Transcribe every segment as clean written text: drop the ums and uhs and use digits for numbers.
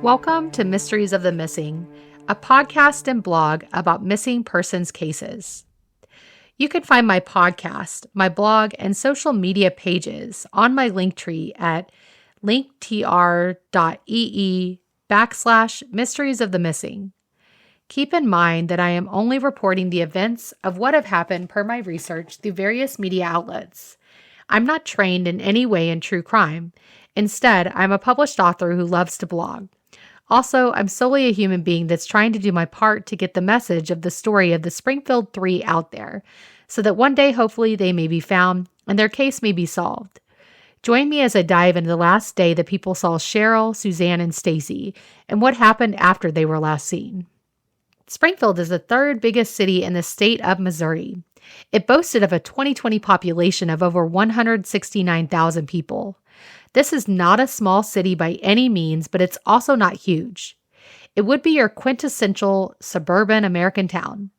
Welcome to Mysteries of the Missing, a podcast and blog about missing persons cases. You can find my podcast, my blog, and social media pages on my Linktree at linktr.ee/Mysteries of the Missing. Keep in mind that I am only reporting the events of what have happened per my research through various media outlets. I'm not trained in any way in true crime. Instead, I'm a published author who loves to blog. Also, I'm solely a human being that's trying to do my part to get the message of the story of the Springfield Three out there, so that one day, hopefully, they may be found and their case may be solved. Join me as I dive into the last day that people saw Sherrill, Suzanne, and Stacy, and what happened after they were last seen. Springfield is the third biggest city in the state of Missouri. It boasted of a 2020 population of over 169,000 people. This is not a small city by any means, but it's also not huge. It would be your quintessential suburban American town.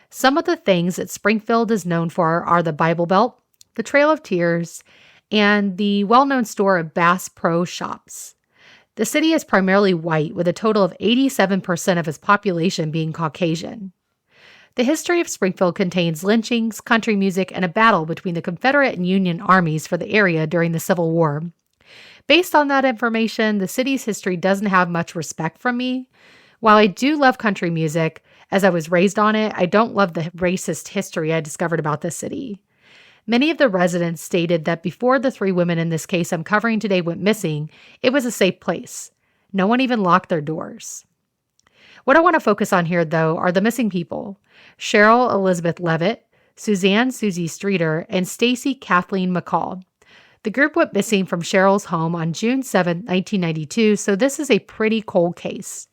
Some of the things that Springfield is known for are the Bible Belt, the Trail of Tears, and the well-known store of Bass Pro Shops. The city is primarily white, with a total of 87% of its population being Caucasian. The history of Springfield contains lynchings, country music, and a battle between the Confederate and Union armies for the area during the Civil War. Based on that information, the city's history doesn't have much respect from me. While I do love country music, as I was raised on it, I don't love the racist history I discovered about this city. Many of the residents stated that before the three women in this case I'm covering today went missing, it was a safe place. No one even locked their doors. What I want to focus on here, though, are the missing people: Sherrill Elizabeth Levitt, Suzanne Suzie Streeter, and Stacy Kathleen McCall. The group went missing from Sherrill's home on June 7, 1992, so this is a pretty cold case.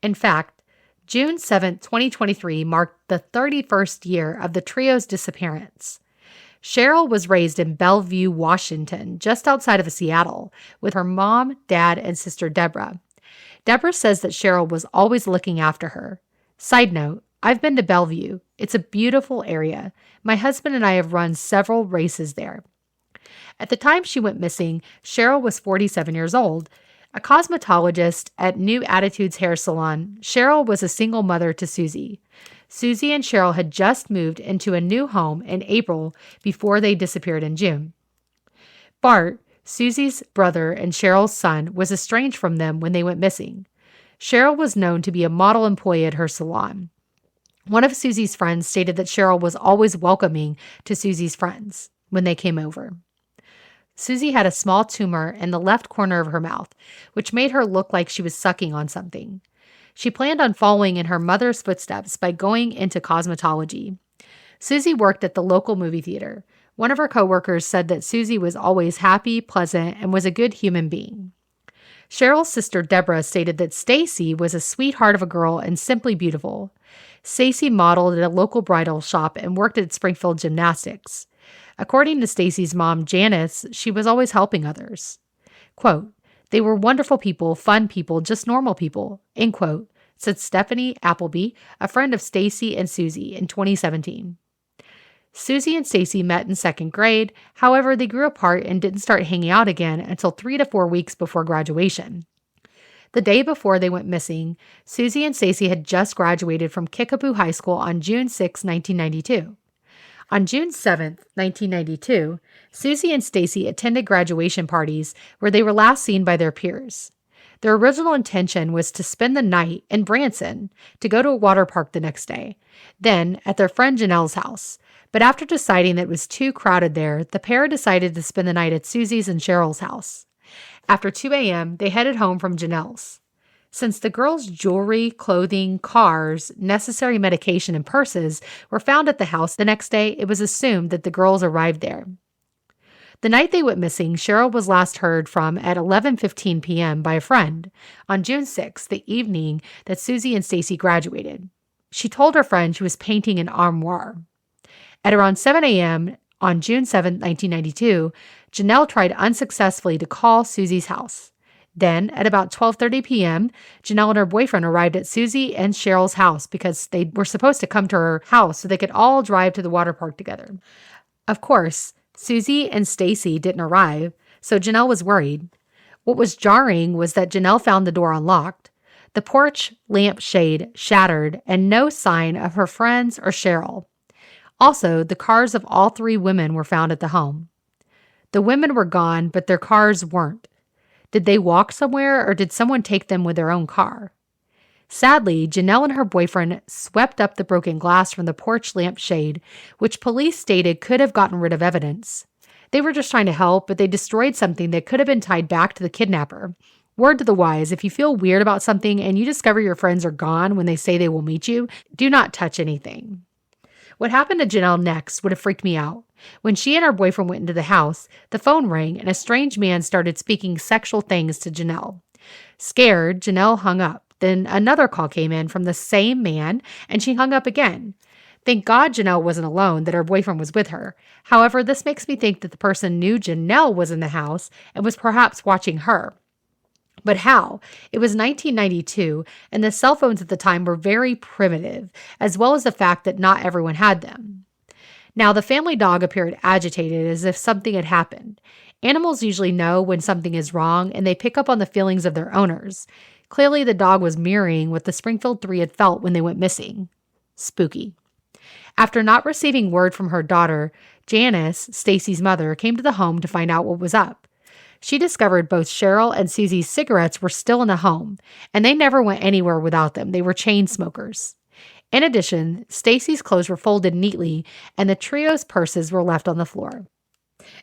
In fact, June 7, 2023 marked the 31st year of the trio's disappearance. Sherrill was raised in Bellevue, Washington, just outside of Seattle, with her mom, dad, and sister Deborah. Deborah says that Sherrill was always looking after her. Side note, I've been to Bellevue. It's a beautiful area. My husband and I have run several races there. At the time she went missing, Sherrill was 47 years old. A cosmetologist at New Attitudes Hair Salon, Sherrill was a single mother to Suzie. Suzie and Sherrill had just moved into a new home in April before they disappeared in June. Bart, Suzie's brother and Sherrill's son, was estranged from them when they went missing. Sherrill was known to be a model employee at her salon. One of Suzie's friends stated that Sherrill was always welcoming to Suzie's friends when they came over. Suzie had a small tumor in the left corner of her mouth, which made her look like she was sucking on something. She planned on following in her mother's footsteps by going into cosmetology. Suzie worked at the local movie theater. One of her coworkers said that Suzie was always happy, pleasant, and was a good human being. Sherrill's sister Deborah stated that Stacy was a sweetheart of a girl and simply beautiful. Stacy modeled at a local bridal shop and worked at Springfield Gymnastics. According to Stacy's mom, Janice, she was always helping others. Quote, "They were wonderful people, fun people, just normal people," end quote, said Stephanie Appleby, a friend of Stacy and Suzie, in 2017. Suzie and Stacy met in second grade. However, they grew apart and didn't start hanging out again until 3 to 4 weeks before graduation. The day before they went missing, Suzie and Stacy had just graduated from Kickapoo High School on June 6, 1992. On June 7, 1992, Suzie and Stacy attended graduation parties where they were last seen by their peers. Their original intention was to spend the night in Branson to go to a water park the next day, then at their friend Janelle's house. But after deciding that it was too crowded there, the pair decided to spend the night at Suzie's and Sherrill's house. After 2 a.m., they headed home from Janelle's. Since the girls' jewelry, clothing, cars, necessary medication, and purses were found at the house the next day, it was assumed that the girls arrived there. The night they went missing, Sherrill was last heard from at 11:15 p.m. by a friend on June 6, the evening that Suzie and Stacy graduated. She told her friend she was painting an armoire. At around 7 a.m. on June 7, 1992, Janelle tried unsuccessfully to call Suzie's house. Then, at about 12:30 p.m., Janelle and her boyfriend arrived at Suzie and Sherrill's house because they were supposed to come to her house so they could all drive to the water park together. Of course, Suzie and Stacy didn't arrive, so Janelle was worried. What was jarring was that Janelle found the door unlocked. The porch lamp shade shattered and no sign of her friends or Sherrill. Also, the cars of all three women were found at the home. The women were gone, but their cars weren't. Did they walk somewhere or did someone take them with their own car? Sadly, Janelle and her boyfriend swept up the broken glass from the porch lamp shade, which police stated could have gotten rid of evidence. They were just trying to help, but they destroyed something that could have been tied back to the kidnapper. Word to the wise, if you feel weird about something and you discover your friends are gone when they say they will meet you, do not touch anything. What happened to Janelle next would have freaked me out. When she and her boyfriend went into the house, the phone rang and a strange man started speaking sexual things to Janelle. Scared, Janelle hung up. Then another call came in from the same man, and she hung up again. Thank God Janelle wasn't alone, that her boyfriend was with her. However, this makes me think that the person knew Janelle was in the house and was perhaps watching her. But how? It was 1992, and the cell phones at the time were very primitive, as well as the fact that not everyone had them. Now, the family dog appeared agitated as if something had happened. Animals usually know when something is wrong, and they pick up on the feelings of their owners. Clearly, the dog was mirroring what the Springfield Three had felt when they went missing. Spooky. After not receiving word from her daughter, Janice, Stacy's mother, came to the home to find out what was up. She discovered both Sherrill and Suzie's cigarettes were still in the home, and they never went anywhere without them. They were chain smokers. In addition, Stacy's clothes were folded neatly, and the trio's purses were left on the floor.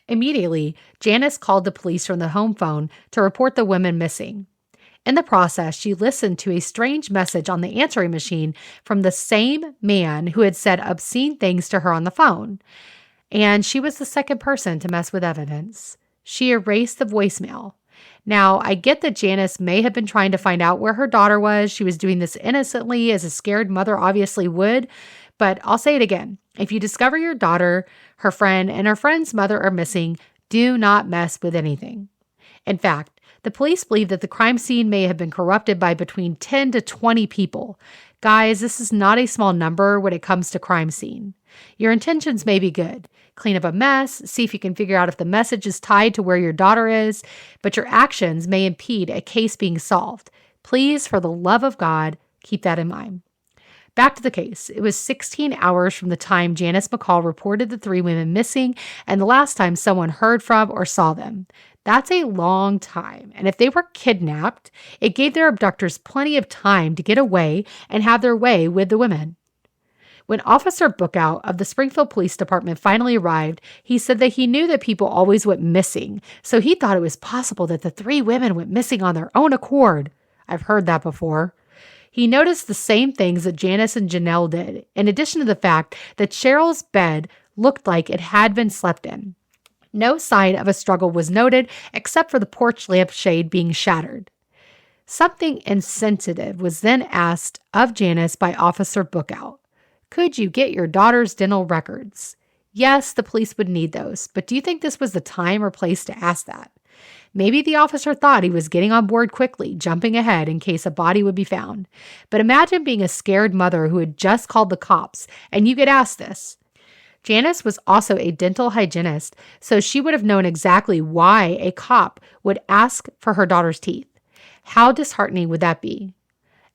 Immediately, Janice called the police from the home phone to report the women missing. In the process, she listened to a strange message on the answering machine from the same man who had said obscene things to her on the phone. And she was the second person to mess with evidence. She erased the voicemail. Now, I get that Janice may have been trying to find out where her daughter was. She was doing this innocently, as a scared mother obviously would. But I'll say it again. If you discover your daughter, her friend, and her friend's mother are missing, do not mess with anything. In fact, the police believe that the crime scene may have been corrupted by between 10 to 20 people. Guys, this is not a small number when it comes to crime scene. Your intentions may be good. Clean up a mess, see if you can figure out if the message is tied to where your daughter is, but your actions may impede a case being solved. Please, for the love of God, keep that in mind. Back to the case. It was 16 hours from the time Janice McCall reported the three women missing and the last time someone heard from or saw them. That's a long time, and if they were kidnapped, it gave their abductors plenty of time to get away and have their way with the women. When Officer Bookout of the Springfield Police Department finally arrived, he said that he knew that people always went missing, so he thought it was possible that the three women went missing on their own accord. I've heard that before. He noticed the same things that Janice and Janelle did, in addition to the fact that Sherrill's bed looked like it had been slept in. No sign of a struggle was noted except for the porch lamp shade being shattered. Something insensitive was then asked of Janice by Officer Bookout. Could you get your daughter's dental records? Yes, the police would need those, but do you think this was the time or place to ask that? Maybe the officer thought he was getting on board quickly, jumping ahead in case a body would be found. But imagine being a scared mother who had just called the cops, and you get asked this. Janice was also a dental hygienist, so she would have known exactly why a cop would ask for her daughter's teeth. How disheartening would that be?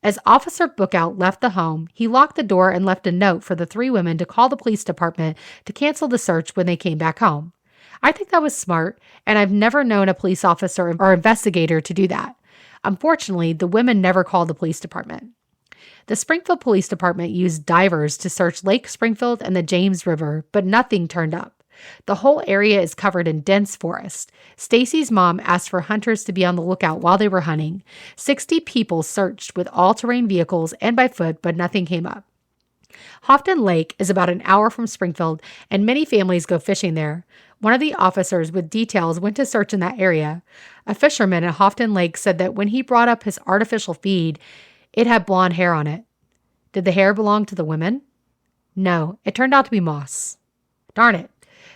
As Officer Bookout left the home, he locked the door and left a note for the three women to call the police department to cancel the search when they came back home. I think that was smart, and I've never known a police officer or investigator to do that. Unfortunately, the women never called the police department. The Springfield Police Department used divers to search Lake Springfield and the James River, but nothing turned up. The whole area is covered in dense forest. Stacy's mom asked for hunters to be on the lookout while they were hunting. 60 people searched with all-terrain vehicles and by foot, but nothing came up. Houghton Lake is about an hour from Springfield, and many families go fishing there. One of the officers with details went to search in that area. A fisherman at Houghton Lake said that when he brought up his artificial feed, it had blonde hair on it. Did the hair belong to the women? No, it turned out to be moss. Darn it.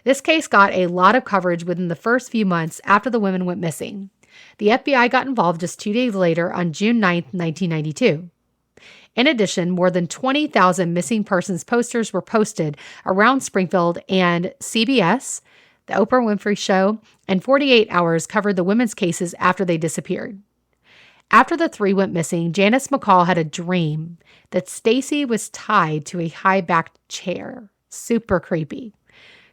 This case got a lot of coverage within the first few months after the women went missing. The FBI got involved just 2 days later on June 9, 1992. In addition, more than 20,000 missing persons posters were posted around Springfield, and CBS, The Oprah Winfrey Show, and 48 Hours covered the women's cases after they disappeared. After the three went missing, Janice McCall had a dream that Stacy was tied to a high-backed chair. Super creepy.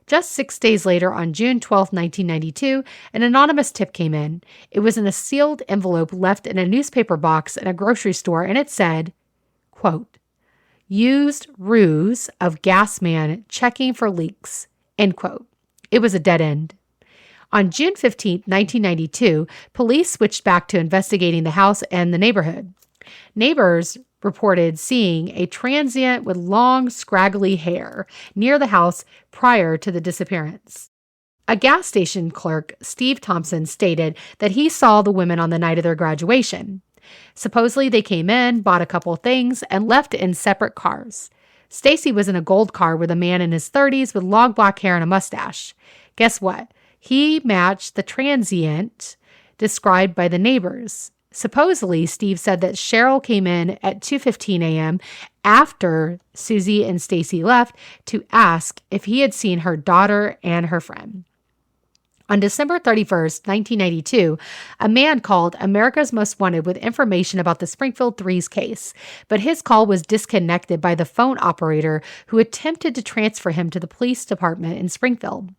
Just 6 days later, on June 12, 1992, an anonymous tip came in. It was in a sealed envelope left in a newspaper box in a grocery store, and it said, quote, "Used ruse of gas man checking for leaks," end quote. It was a dead end. On June 15, 1992, police switched back to investigating the house and the neighborhood. Neighbors reported seeing a transient with long, scraggly hair near the house prior to the disappearance. A gas station clerk, Steve Thompson, stated that he saw the women on the night of their graduation. Supposedly, they came in, bought a couple things, and left in separate cars. Stacy was in a gold car with a man in his 30s with long black hair and a mustache. Guess what? He matched the transient described by the neighbors. Supposedly, Steve said that Sherrill came in at 2:15 a.m. after Suzie and Stacy left to ask if he had seen her daughter and her friend. On December 31st, 1992, a man called America's Most Wanted with information about the Springfield Three's case, but his call was disconnected by the phone operator who attempted to transfer him to the police department in Springfield.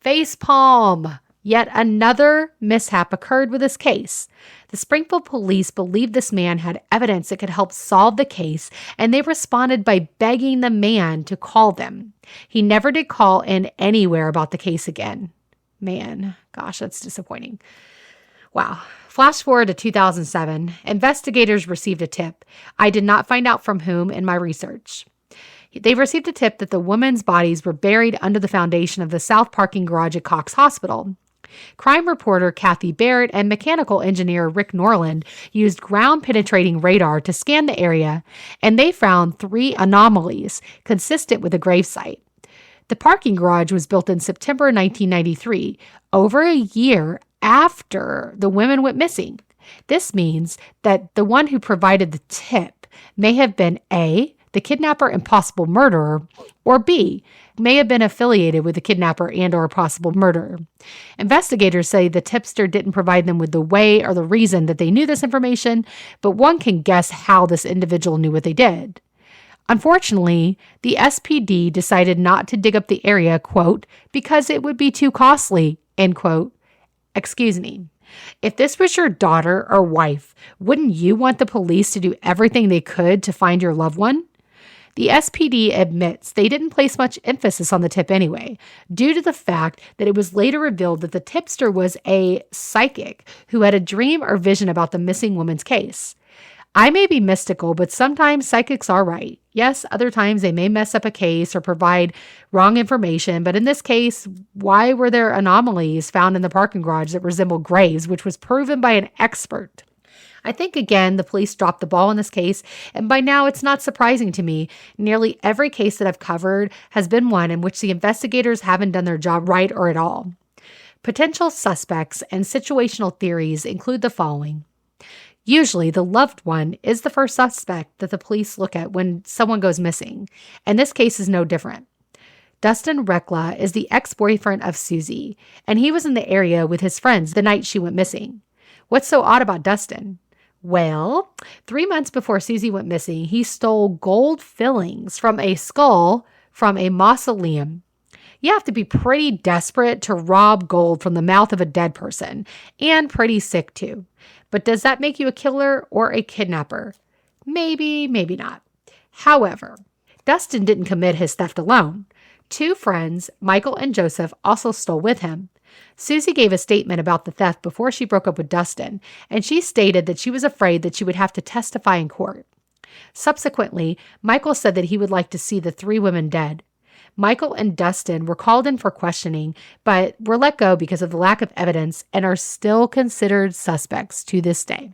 Facepalm! Yet another mishap occurred with this case. The Springfield police believed this man had evidence that could help solve the case, and they responded by begging the man to call them. He never did call in anywhere about the case again. Man, gosh, that's disappointing. Wow. Flash forward to 2007. Investigators received a tip. I did not find out from whom in my research. They received a tip that the women's bodies were buried under the foundation of the south parking garage at Cox Hospital. Crime reporter Kathy Barrett and mechanical engineer Rick Norland used ground-penetrating radar to scan the area, and they found 3 anomalies consistent with the gravesite. The parking garage was built in September 1993, over a year after the women went missing. This means that the one who provided the tip may have been A, the kidnapper and possible murderer, or B, may have been affiliated with the kidnapper and or possible murderer. Investigators say the tipster didn't provide them with the way or the reason that they knew this information, but one can guess how this individual knew what they did. Unfortunately, the SPD decided not to dig up the area, quote, because it would be too costly, end quote. Excuse me. If this was your daughter or wife, wouldn't you want the police to do everything they could to find your loved one? The SPD admits they didn't place much emphasis on the tip anyway, due to the fact that it was later revealed that the tipster was a psychic who had a dream or vision about the missing woman's case. I may be mystical, but sometimes psychics are right. Yes, other times they may mess up a case or provide wrong information, but in this case, why were there anomalies found in the parking garage that resembled graves, which was proven by an expert? I think, again, the police dropped the ball in this case, and by now it's not surprising to me. Nearly every case that I've covered has been one in which the investigators haven't done their job right or at all. Potential suspects and situational theories include the following. Usually, the loved one is the first suspect that the police look at when someone goes missing, and this case is no different. Dustin Rekla is the ex-boyfriend of Suzie, and he was in the area with his friends the night she went missing. What's so odd about Dustin? Well, 3 months before Suzie went missing, he stole gold fillings from a skull from a mausoleum. You have to be pretty desperate to rob gold from the mouth of a dead person, and pretty sick too. But does that make you a killer or a kidnapper? Maybe, maybe not. However, Dustin didn't commit his theft alone. 2 friends, Michael and Joseph, also stole with him. Suzie gave a statement about the theft before she broke up with Dustin, and she stated that she was afraid that she would have to testify in court. Subsequently, Michael said that he would like to see the 3 women dead. Michael and Dustin were called in for questioning, but were let go because of the lack of evidence and are still considered suspects to this day.